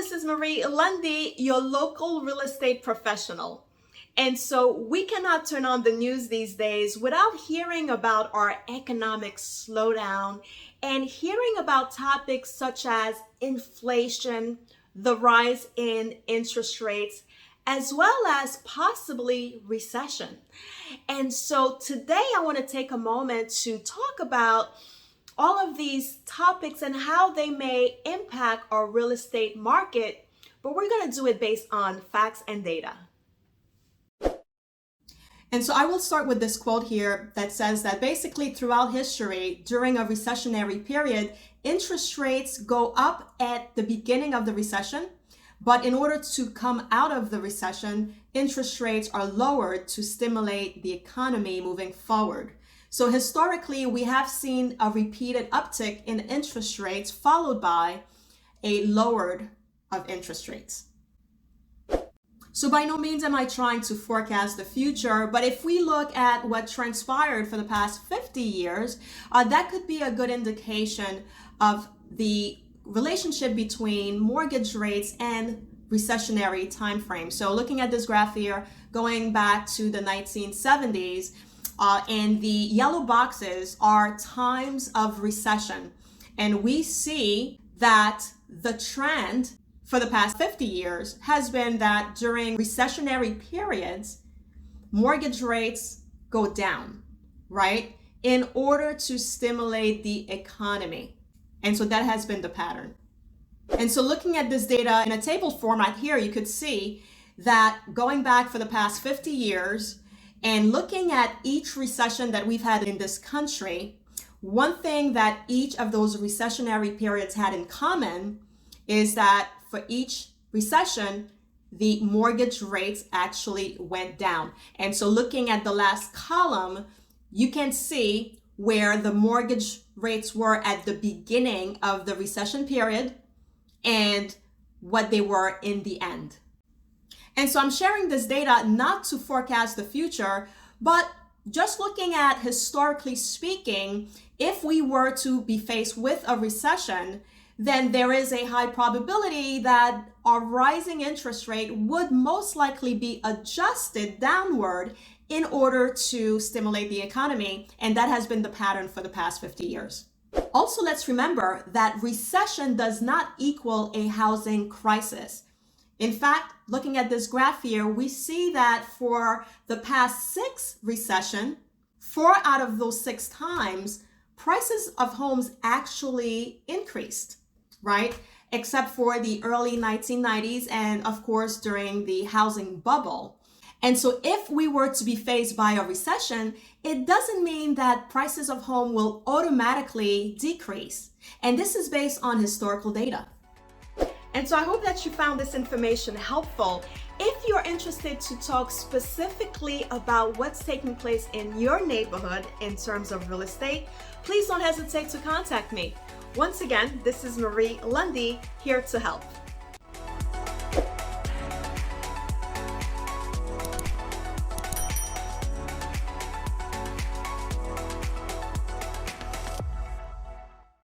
this is Marie Lundi, your local real estate professional. And so we cannot turn on the news these days without hearing about our economic slowdown and hearing about topics such as inflation, the rise in interest rates, as well as possibly recession. And so today I want to take a moment to talk about all of these topics and how they may impact our real estate market, but we're going to do it based on facts and data. And so I will start with this quote here that says that basically throughout history, during a recessionary period, interest rates go up at the beginning of the recession, but in order to come out of the recession, interest rates are lowered to stimulate the economy moving forward. So historically, we have seen a repeated uptick in interest rates followed by a lowered of interest rates. So by no means am I trying to forecast the future, but if we look at what transpired for the past 50 years, that could be a good indication of the relationship between mortgage rates and recessionary timeframe. So looking at this graph here, going back to the 1970s, and the yellow boxes are times of recession. And we see that the trend for the past 50 years has been that during recessionary periods, mortgage rates go down, right? In order to stimulate the economy. And so that has been the pattern. And so looking at this data in a table format here, you could see that going back for the past 50 years, and looking at each recession that we've had in this country, one thing that each of those recessionary periods had in common is that for each recession, the mortgage rates actually went down. And so looking at the last column, you can see where the mortgage rates were at the beginning of the recession period and what they were in the end. And so I'm sharing this data not to forecast the future, but just looking at historically speaking, if we were to be faced with a recession, then there is a high probability that our rising interest rate would most likely be adjusted downward in order to stimulate the economy. And that has been the pattern for the past 50 years. Also, let's remember that recession does not equal a housing crisis. In fact, looking at this graph here, we see that for the past 6 recessions, 4 out of those 6 times, prices of homes actually increased, right? Except for the early 1990s and of course during the housing bubble. And so if we were to be faced by a recession, it doesn't mean that prices of home will automatically decrease. And this is based on historical data. And so I hope that you found this information helpful. If you're interested to talk specifically about what's taking place in your neighborhood in terms of real estate, please don't hesitate to contact me. Once again, this is Marie Lundi, here to help.